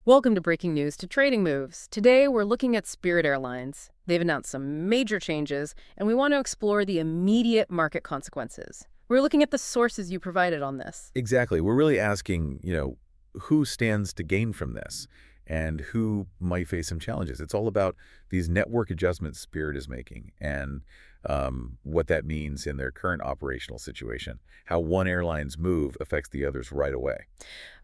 Welcome to Breaking News to Trading Moves. Today, we're looking at Spirit Airlines. They've announced some major changes, and we want to explore the immediate market consequences. We're looking at the sources you provided on this. Exactly. We're really asking, who stands to gain from this and who might face some challenges. It's all about these network adjustments Spirit is making and what that means in their current operational situation, how one airline's move affects the others right away.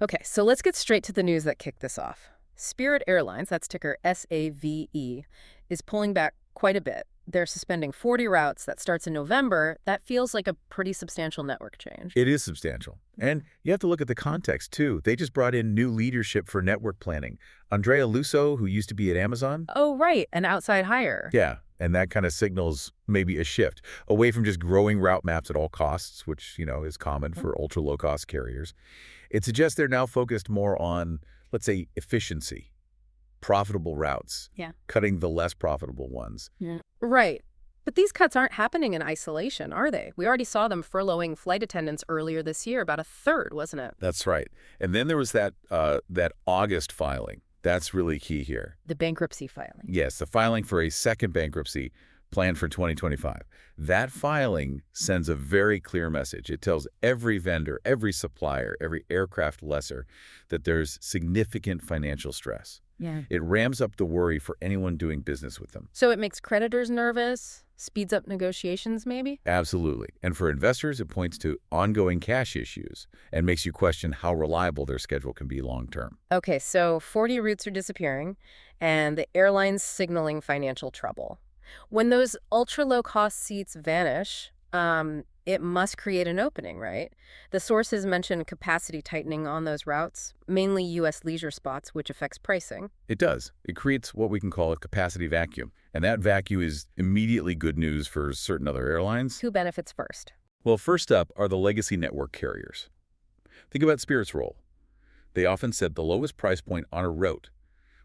Okay, so let's get straight to the news that kicked this off. Spirit Airlines, that's ticker SAVE, is pulling back quite a bit. They're suspending 40 routes. That starts in November. That feels like a pretty substantial network change. It is substantial. And you have to look at the context, too. They just brought in new leadership for network planning. Andrea Lusso, who used to be at Amazon. Oh, right, an outside hire. Yeah, and that kind of signals maybe a shift away from just growing route maps at all costs, which, is common for ultra-low-cost carriers. It suggests they're now focused more on, let's say, efficiency, profitable routes, cutting the less profitable ones. Yeah. Right. But these cuts aren't happening in isolation, are they? We already saw them furloughing flight attendants earlier this year, about a third, wasn't it? That's right. And then there was that August filing. That's really key here. The bankruptcy filing. Yes, the filing for a second bankruptcy planned for 2025. That filing sends a very clear message. It tells every vendor, every supplier, every aircraft lessor that there's significant financial stress. Yeah. It ramps up the worry for anyone doing business with them. So it makes creditors nervous, speeds up negotiations maybe? Absolutely. And for investors, it points to ongoing cash issues and makes you question how reliable their schedule can be long term. Okay, so 40 routes are disappearing and the airline's signaling financial trouble. When those ultra-low-cost seats vanish, it must create an opening, right? The sources mention capacity tightening on those routes, mainly U.S. leisure spots, which affects pricing. It does. It creates what we can call a capacity vacuum. And that vacuum is immediately good news for certain other airlines. Who benefits first? Well, first up are the legacy network carriers. Think about Spirit's role. They often set the lowest price point on a route.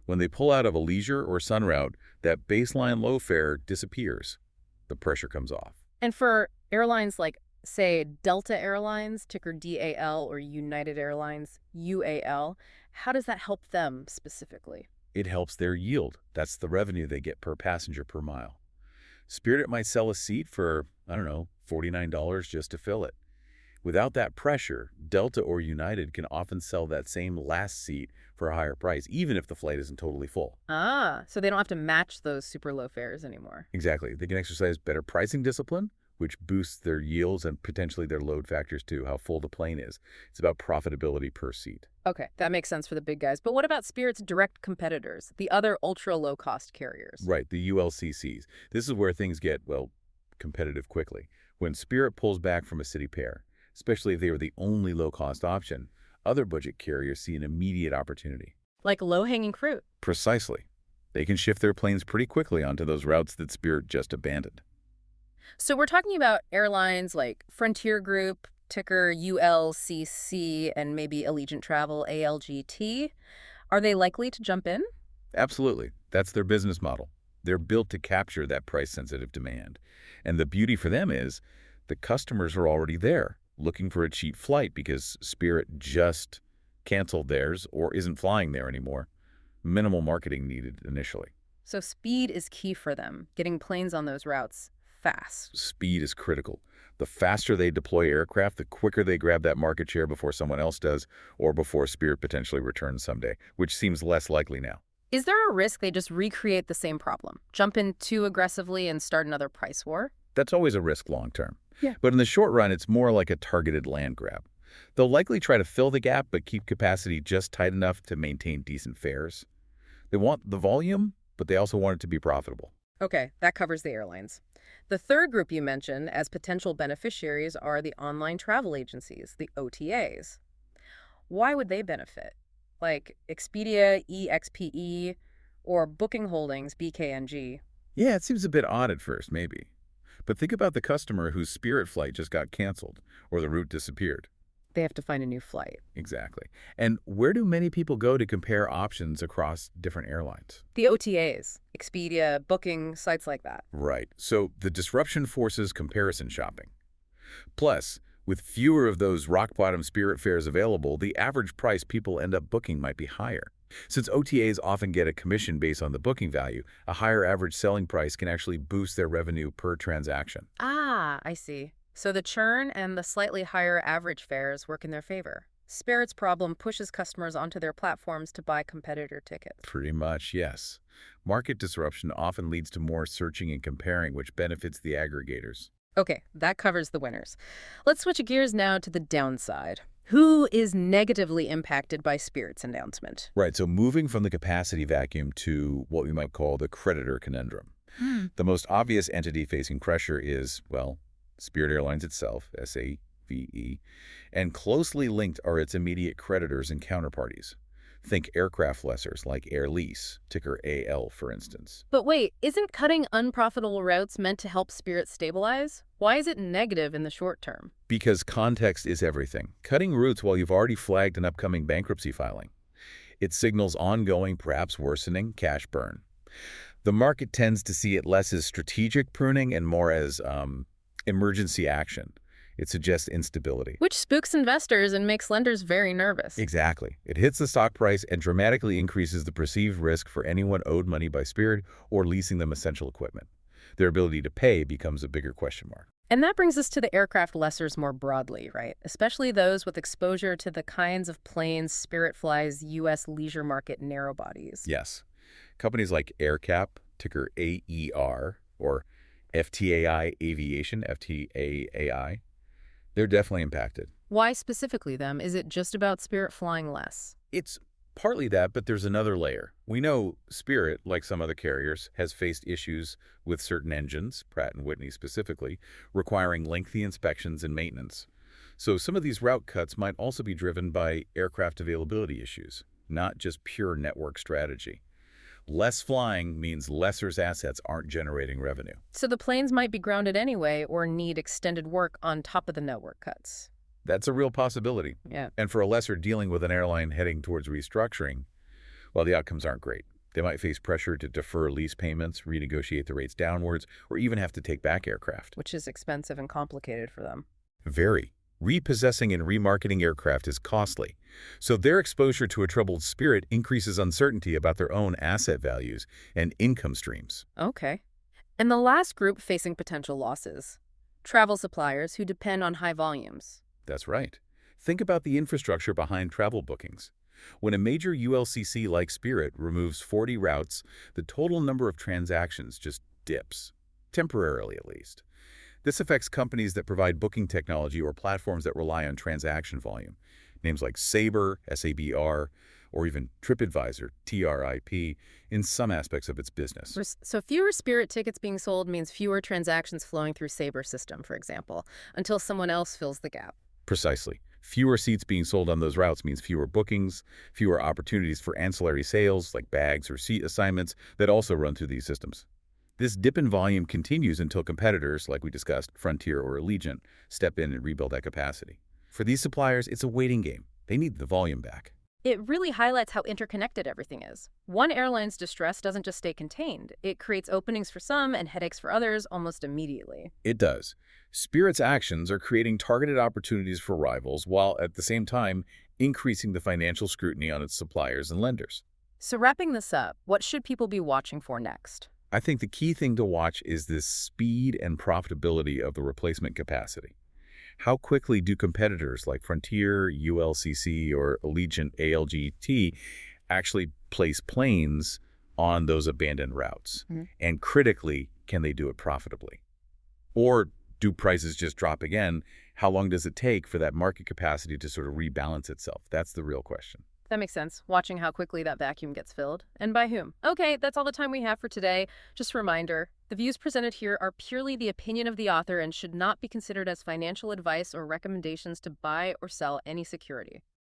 When they pull out of a leisure or sun route, that baseline low fare disappears. The pressure comes off. And for airlines like, say, Delta Airlines, ticker DAL, or United Airlines, UAL, how does that help them specifically? It helps their yield. That's the revenue they get per passenger per mile. Spirit might sell a seat for, $49 just to fill it. Without that pressure, Delta or United can often sell that same last seat for a higher price, even if the flight isn't totally full. Ah, so they don't have to match those super low fares anymore. Exactly. They can exercise better pricing discipline, which boosts their yields and potentially their load factors too, how full the plane is. It's about profitability per seat. Okay, that makes sense for the big guys. But what about Spirit's direct competitors, the other ultra-low-cost carriers? Right, the ULCCs. This is where things get, competitive quickly. When Spirit pulls back from a city pair, especially if they were the only low-cost option, other budget carriers see an immediate opportunity. Like low-hanging fruit. Precisely. They can shift their planes pretty quickly onto those routes that Spirit just abandoned. So we're talking about airlines like Frontier Group, ticker ULCC, and maybe Allegiant Travel, ALGT. Are they likely to jump in? Absolutely. That's their business model. They're built to capture that price-sensitive demand. And the beauty for them is the customers are already there, looking for a cheap flight because Spirit just canceled theirs or isn't flying there anymore. Minimal marketing needed initially. So speed is key for them, getting planes on those routes fast. Speed is critical. The faster they deploy aircraft, the quicker they grab that market share before someone else does or before Spirit potentially returns someday, which seems less likely now. Is there a risk they just recreate the same problem, jump in too aggressively and start another price war? That's always a risk long term. Yeah. But in the short run, it's more like a targeted land grab. They'll likely try to fill the gap but keep capacity just tight enough to maintain decent fares. They want the volume, but they also want it to be profitable. Okay, that covers the airlines. The third group you mentioned as potential beneficiaries are the online travel agencies, the OTAs. Why would they benefit? Like Expedia, EXPE, or Booking Holdings, BKNG? Yeah, it seems a bit odd at first, maybe. But think about the customer whose Spirit flight just got canceled or the route disappeared. They have to find a new flight. Exactly. And where do many people go to compare options across different airlines? The OTAs, Expedia, Booking, sites like that. Right. So the disruption forces comparison shopping. Plus, with fewer of those rock-bottom Spirit fares available, the average price people end up booking might be higher. Since OTAs often get a commission based on the booking value, a higher average selling price can actually boost their revenue per transaction. Ah, I see. So the churn and the slightly higher average fares work in their favor. Spirit's problem pushes customers onto their platforms to buy competitor tickets. Pretty much, yes. Market disruption often leads to more searching and comparing, which benefits the aggregators. Okay, that covers the winners. Let's switch gears now to the downside. Who is negatively impacted by Spirit's announcement? Right, so moving from the capacity vacuum to what we might call the creditor conundrum. Hmm. The most obvious entity facing pressure is, well, Spirit Airlines itself, SAVE, and closely linked are its immediate creditors and counterparties. Think aircraft lessors like Air Lease, ticker AL, for instance. But wait, isn't cutting unprofitable routes meant to help Spirit stabilize? Why is it negative in the short term? Because context is everything. Cutting routes while you've already flagged an upcoming bankruptcy filing. It signals ongoing, perhaps worsening, cash burn. The market tends to see it less as strategic pruning and more as emergency action. It suggests instability. Which spooks investors and makes lenders very nervous. Exactly. It hits the stock price and dramatically increases the perceived risk for anyone owed money by Spirit or leasing them essential equipment. Their ability to pay becomes a bigger question mark. And that brings us to the aircraft lessors more broadly, right? Especially those with exposure to the kinds of planes Spirit flies U.S. leisure market narrow bodies. Yes. Companies like AerCap, ticker AER, or FTAI Aviation, FTAAI, they're definitely impacted. Why specifically them? Is it just about Spirit flying less? It's partly that, but there's another layer. We know Spirit, like some other carriers, has faced issues with certain engines, Pratt & Whitney specifically, requiring lengthy inspections and maintenance. So some of these route cuts might also be driven by aircraft availability issues, not just pure network strategy. Less flying means lessor's assets aren't generating revenue. So the planes might be grounded anyway or need extended work on top of the network cuts. That's a real possibility. Yeah. And for a lessor dealing with an airline heading towards restructuring, well, the outcomes aren't great. They might face pressure to defer lease payments, renegotiate the rates downwards, or even have to take back aircraft. Which is expensive and complicated for them. Very. Repossessing and remarketing aircraft is costly, so their exposure to a troubled Spirit increases uncertainty about their own asset values and income streams. Okay. And the last group facing potential losses. Travel suppliers who depend on high volumes. That's right. Think about the infrastructure behind travel bookings. When a major ULCC like Spirit removes 40 routes, the total number of transactions just dips, temporarily at least. This affects companies that provide booking technology or platforms that rely on transaction volume. Names like Sabre, SABR, or even TripAdvisor, TRIP, in some aspects of its business. So fewer Spirit tickets being sold means fewer transactions flowing through Sabre system, for example, until someone else fills the gap. Precisely. Fewer seats being sold on those routes means fewer bookings, fewer opportunities for ancillary sales like bags or seat assignments that also run through these systems. This dip in volume continues until competitors, like we discussed, Frontier or Allegiant, step in and rebuild that capacity. For these suppliers, it's a waiting game. They need the volume back. It really highlights how interconnected everything is. One airline's distress doesn't just stay contained. It creates openings for some and headaches for others almost immediately. It does. Spirit's actions are creating targeted opportunities for rivals while at the same time increasing the financial scrutiny on its suppliers and lenders. So wrapping this up, what should people be watching for next? I think the key thing to watch is the speed and profitability of the replacement capacity. How quickly do competitors like Frontier, ULCC, or Allegiant ALGT actually place planes on those abandoned routes? And critically, can they do it profitably? Or do prices just drop again? How long does it take for that market capacity to sort of rebalance itself? That's the real question. That makes sense, watching how quickly that vacuum gets filled, and by whom. Okay, that's all the time we have for today. Just a reminder, the views presented here are purely the opinion of the author and should not be considered as financial advice or recommendations to buy or sell any security.